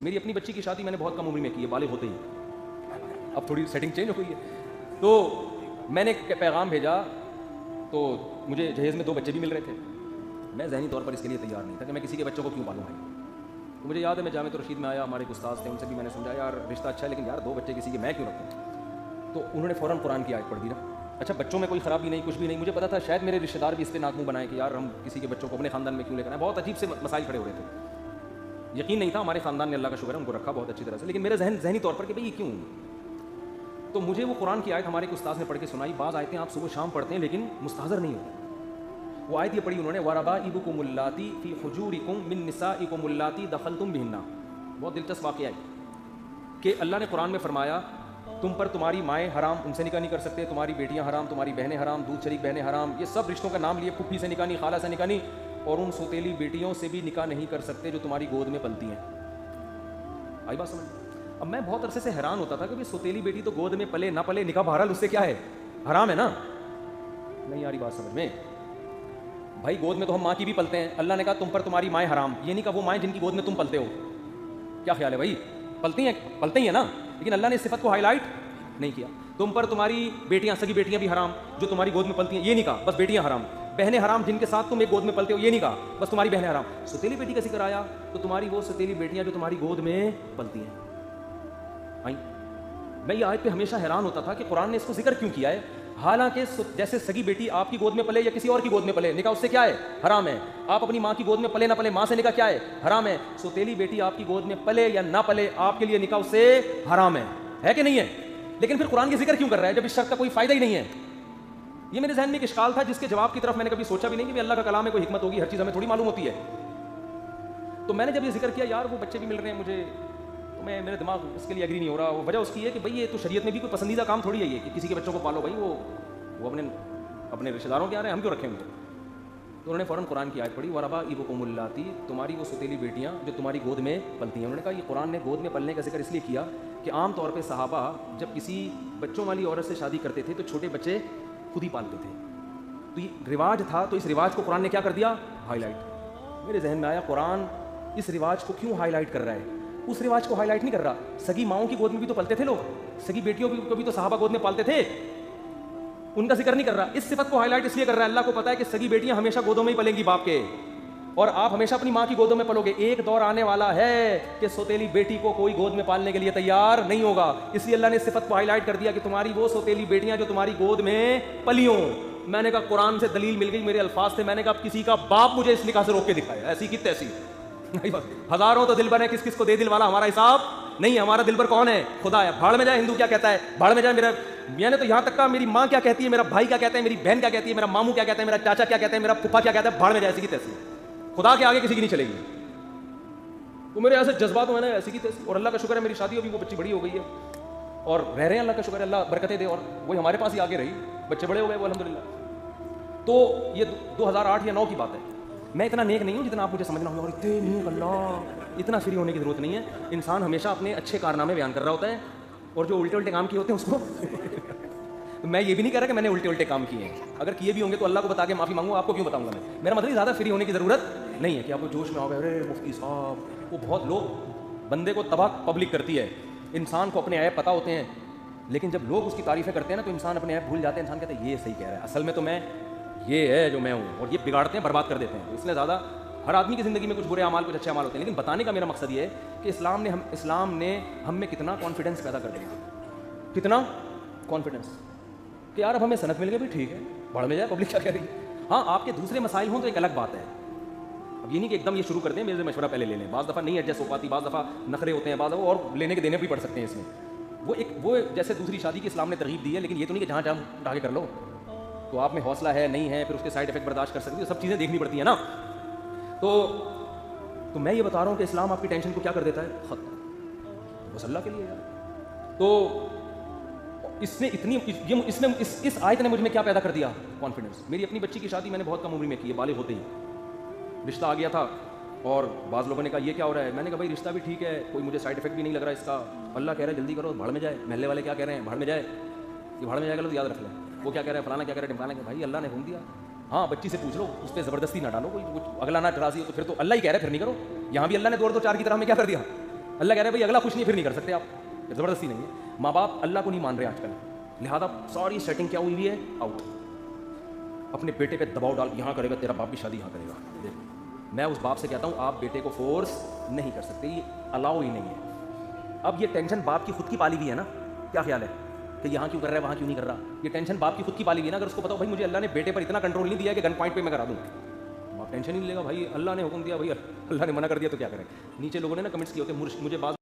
میری اپنی بچی کی شادی میں نے بہت کم عمر میں کی ہے، بالغ ہوتے ہی۔ اب تھوڑی سیٹنگ چینج ہو گئی ہے، تو میں نے پیغام بھیجا تو مجھے جہیز میں 2 بچے بھی مل رہے تھے۔ میں ذہنی طور پر اس کے لیے تیار نہیں تھا کہ میں کسی کے بچوں کو کیوں پالوں بھائی۔ تو مجھے یاد ہے میں جامعہ رشید میں آیا، ہمارے ایک استاد تھے، ان سے بھی میں نے سمجھایا یار رشتہ اچھا ہے لیکن یار 2 بچے کسی کے میں کیوں رکھوں۔ تو انہوں نے فوراً قرآن کی آیت پڑھ دی نا۔ اچھا بچوں میں کوئی خرابی نہیں، کچھ بھی نہیں، مجھے پتا تھا شاید میرے رشتہ دار بھی اس پہ ناک منہ بنائیں کہ یار ہم کسی کے بچوں کو اپنے خاندان میں کیوں لے کر آئے۔ بہت عجیب سے مسائل کھڑے ہو رہے تھے، یقین نہیں تھا، ہمارے خاندان نے اللہ کا شکر ہے ان کو رکھا بہت اچھی طرح سے، لیکن میرے ذہنی طور پر کہ بھئی یہ کیوں۔ تو مجھے وہ قرآن کی آیت ہمارے ایک استاد نے پڑھ کے سنائی۔ بعض آیتیں آپ صبح شام پڑھتے ہیں لیکن مستحضر نہیں ہوتے۔ وہ آیت یہ پڑھی انہوں نے، وَرَبَائِبُكُمُ اللَّاتِي فِي حُجُورِكُم مِّن نِّسَائِكُمُ اللَّاتِي دَخَلْتُم بِهِنَّ۔ بہت دلچسپ واقعہ ہے کہ اللہ نے قرآن میں فرمایا تم پر تمہاری مائیں حرام، ان سے نکاح نہیں کر سکتے، تمہاری بیٹیاں حرام، تمہاری بہنیں حرام، دودھ شریک بہنیں حرام، یہ سب رشتوں کا نام لیے، پھپھی سے نکاح نہیں، خالہ سے نکاح نہیں، اور ان سوتیلی بیٹیوں سے بھی نکاح نہیں کر سکتے جو تمہاری گود میں پلتی ہیں۔ آئی بات سمجھ؟ اب میں بہت عرصے سے حیران ہوتا تھا کہ سوتیلی بیٹی تو گود میں پلے نہ پلے، نکاح بہرحال اس سے کیا ہے، حرام ہے نا۔ نہیں آ رہی بات سمجھ میں بھائی، گود میں تو ہم ماں کی بھی پلتے ہیں، اللہ نے کہا تم پر تمہاری مائیں حرام، یہ نہیں کہا وہ مائیں جن کی گود میں تم پلتے ہو۔ کیا خیال ہے بھائی، پلتی ہیں نا، لیکن اللہ نے اس صفت کو ہائی لائٹ نہیں کیا۔ تم پر تمہاری بیٹیاں، سگی بیٹیاں بھی حرام جو تمہاری گود میں پلتی ہیں، یہ نہیں کہا بس بیٹیاں حرام۔ بہنیں حرام جن کے ساتھ تم ایک گود میں پلتے ہو، یہ نہیں کہا بس تمہاری بہنیں حرام۔ ستیلی بیٹی کا ذکر آیا تو تمہاری وہ ستیلی بیٹیاں جو تمہاری گود میں پلتی ہیں آئیں۔ میں یہ آیت پہ ہمیشہ حیران ہوتا تھا کہ قرآن نے اس کو ذکر کیوں کیا ہے، حالانکہ جیسے سگی بیٹی آپ کی گود میں پلے یا کسی اور کی گود میں پلے، نکاح اس سے کیا ہے، حرام ہے۔ آپ اپنی ماں کی گود میں پلے نہ پلے، ماں سے نکاح کیا ہے، حرام ہے۔ سوتیلی بیٹی آپ کی گود میں پلے یا نہ پلے، آپ کے لیے نکاح اس سے حرام ہے کہ نہیں ہے؟ لیکن پھر قرآن کی ذکر کیوں کر رہا ہے جب اس شرط کا کوئی فائدہ ہی نہیں ہے؟ یہ میرے ذہن میں ایک اشکال تھا جس کے جواب کی طرف میں نے کبھی سوچا بھی نہیں کہ اللہ کا کلام میں کوئی حکمت ہوگی، ہر چیز ہمیں تھوڑی معلوم ہوتی ہے۔ تو میں نے جب یہ ذکر کیا یار وہ بچے بھی مل رہے ہیں مجھے، تو میرے دماغ اس کے لیے ایگری نہیں ہو رہا۔ وہ وجہ اس کی ہے کہ بھئی یہ تو شریعت میں بھی کوئی پسندیدہ کام تھوڑی ہے یہ کہ کسی کے بچوں کو پالو، بھائی وہ اپنے رشتہ داروں کے آ رہے ہیں، ہم کیوں رکھیں ان کو۔ تو انہوں نے فوراً قرآن کی آیت پڑھی، وَرَبَائِبُكُمُ اللَّاتِي، تمہاری وہ ستیلی بیٹیاں جو تمہاری گود میں پلتی ہیں۔ انہوں نے کہا یہ قرآن نے گود میں پلنے کا ذکر اس لیے کیا کہ عام طور پہ صحابہ جب کسی بچوں والی عورت سے شادی کرتے تھے تو چھوٹے بچے خود ہی پالتے تھے، تو یہ رواج تھا، تو اس رواج کو قرآن نے کیا کر دیا، ہائی لائٹ۔ میرے ذہن میں آیا قرآن اس رواج کو کیوں ہائی لائٹ کر رہا ہے؟ اس رواج کو ہائی لائٹ نہیں کر رہا، سگی ماؤں کی گود میں بھی تو پلتے تھے لوگ، سگی بیٹیوں کو بھی تو صحابہ گود میں پالتے تھے، ان کا ذکر نہیں کر رہا۔ اس صفت کو ہائی لائٹ اس لیے کر رہا ہے، اللہ کو پتا ہے کہ سگی بیٹیاں ہمیشہ گودوں میں ہی پلیں گی باپ کے، اور آپ ہمیشہ اپنی ماں کی گودوں میں پلو گے۔ ایک دور آنے والا ہے کہ سوتیلی بیٹی کو کوئی گود میں پالنے کے لیے تیار نہیں ہوگا، اس لیے اللہ نے اس صفت کو ہائی لائٹ کر دیا کہ تمہاری وہ سوتیلی بیٹیاں جو تمہاری گود میں پلی ہوں۔ میں نے کہا قرآن سے دلیل مل گئی، میرے الفاظ تھے، میں نے کہا کسی کا باپ مجھے اس نکاح سے روک کے دکھائے، ایسی کی تیسی۔ ہزاروں تو دل بر ہے، کس کس کو دے دل والا ہمارا حساب نہیں ہے۔ ہمارا دل بر کون ہے؟ خدا ہے۔ بھاڑ میں جائے ہندو کیا کہتا ہے، بھاڑ میں جائے میرا، میں نے تو یہاں تک کہا میری ماں کیا کہتی ہے، میرا بھائی کیا کہتا ہے، میری بہن کیا کہتی ہے، میرا ماموں کیا کہتا ہے، میرا چاچا کیا کہتا ہے، میرا پھپھا کیا کہتا ہے، بھاڑ میں جائے ایسی کی تیسی۔ خدا کے آگے کسی کی نہیں چلے گی۔ تو میرے ایسے جذبات میں نے ایسی کی تیسی، اور اللہ کا شکر ہے میری شادی ابھی وہ بچی بڑی ہو گئی ہے اور رہ رہے ہیں، اللہ کا شکر ہے، اللہ برکتیں دے، اور وہی ہمارے پاس ہی آگے رہی، بچے بڑے ہو گئے وہ الحمدللہ۔ تو یہ 2008 یا 9 کی بات ہے۔ میں اتنا نیک نہیں ہوں جتنا آپ مجھے سمجھنا ہوگا، اور اتنے نیک اللہ، اتنا فری ہونے کی ضرورت نہیں ہے۔ انسان ہمیشہ اپنے اچھے کارنامے بیان کر رہا ہوتا ہے، اور جو الٹے الٹے کام کیے ہوتے ہیں اس کو میں یہ بھی نہیں کہہ رہا کہ میں نے الٹے الٹے کام کیے ہیں، اگر کیے بھی ہوں گے تو اللہ کو بتا کے معافی مانگوں، آپ کو کیوں بتاؤں گا میں؟ میرا مطلب زیادہ فری ہونے کی ضرورت نہیں ہے کہ آپ کو جوش میں آؤ، ارے مفتی صاحب، وہ بہت لوگ بندے کو تباہ پبلک کرتی ہے۔ انسان کو اپنے عیب پتہ ہوتے ہیں، لیکن جب لوگ اس کی تعریفیں کرتے ہیں نا تو انسان اپنے عیب بھول جاتے ہیں، انسان کہتا ہے یہ صحیح کہہ رہا ہے، اصل میں تو میں یہ ہے جو میں ہوں، اور یہ بگاڑتے ہیں، برباد کر دیتے ہیں۔ اس لیے زیادہ ہر آدمی کی زندگی میں کچھ برے اعمال کچھ اچھے اعمال ہوتے ہیں، لیکن بتانے کا میرا مقصد یہ ہے کہ اسلام نے ہم میں کتنا کانفیڈنس پیدا کر دیا، کتنا کانفیڈنس کہ یار اب ہمیں سند مل گئی بھی ٹھیک ہے، بڑھ میں جائے پبلک کیا کہہ رہی ہے۔ ہاں آپ کے دوسرے مسائل ہوں تو ایک الگ بات ہے، اب یہ نہیں کہ ایک دم یہ شروع کر دیں، میرے سے مشورہ پہلے لے لیں، بعض دفعہ نہیں ایڈجسٹ ہو پاتی، بعض دفعہ نخرے ہوتے ہیں، بعض دفعہ اور لینے کے دینے بھی پڑ سکتے ہیں اس میں۔ وہ جیسے دوسری شادی کی اسلام نے ترغیب دی ہے، لیکن یہ تو نہیں کہ جہاں جہاں اٹھا کے کر لو، تو آپ میں حوصلہ ہے نہیں ہے، پھر اس کے سائڈ افیکٹ برداشت کر سکتی ہے، سب چیزیں دیکھنی پڑتی ہیں نا۔ تو میں یہ بتا رہا ہوں کہ اسلام آپ کی ٹینشن کو کیا کر دیتا ہے، ختم، بس اللہ کے لیے یار۔ تو اس نے اتنی اس آیت نے مجھ میں کیا پیدا کر دیا، کانفیڈنس۔ میری اپنی بچی کی شادی میں نے بہت کم عمر میں کی ہے، بالغ ہوتے ہی رشتہ آ گیا تھا، اور بعض لوگوں نے کہا یہ کیا ہو رہا ہے، میں نے کہا بھائی رشتہ بھی ٹھیک ہے، کوئی مجھے سائڈ افیکٹ بھی نہیں لگ رہا اس کا، اللہ کہہ رہا ہے جلدی کرو بھاڑ میں جائے، محلے والے کیا کہہ رہے ہیں بھاڑ میں جائے، یہ بھاڑ میں جائے گا تو یاد رکھ لیں، وہ کیا کہہ رہا ہے فلانا کیا کہہ رہا ہے ڈمکانا کہ بھائی اللہ نے حکم دیا۔ ہاں بچی سے پوچھ لو، اس پہ زبردستی نہ ڈالو، کوئی اگلا نہ راضی ہو تو پھر تو اللہ ہی کہہ رہا ہے پھر نہیں کرو، یہاں بھی اللہ نے 2 اور 2 4 کی طرح میں کیا کر دیا، اللہ کہہ رہے ہیں بھائی اگلا خوش نہیں پھر نہیں کر سکتے آپ, زبردستی نہیں ہے. ماں باپ اللہ کو نہیں مان رہے آج کل, لہٰذا ساری سیٹنگ کیا ہوئی ہے, آؤٹ. اپنے بیٹے پہ دباؤ ڈال, یہاں کرے گا تیرا باپ بھی شادی یہاں کرے گا. دیکھو میں اس باپ سے کہتا ہوں آپ بیٹے کو فورس نہیں کر سکتے, یہ الاؤ ہی نہیں ہے. اب یہ ٹینشن باپ کی خود کی پالی ہوئی ہے نا, کیا خیال ہے کہ یہاں کیوں کر رہا ہے وہاں کیوں نہیں کر رہا, یہ ٹینشن باپ کی خود کی پالی ہوئی ہے نا. اگر اس کو پتا ہو بھائی مجھے اللہ نے بیٹے پر اتنا کنٹرول نہیں دیا کہ گن پوائنٹ پہ میں کرا دوں, آپ ٹینشن ہی نہیں لے گا. بھائی اللہ نے حکم دیا, بھائی اللہ نے منع کر دیا تو کیا کریں. نیچے لوگوں نے نا کمنٹس کیے ہوتے, مجھے بات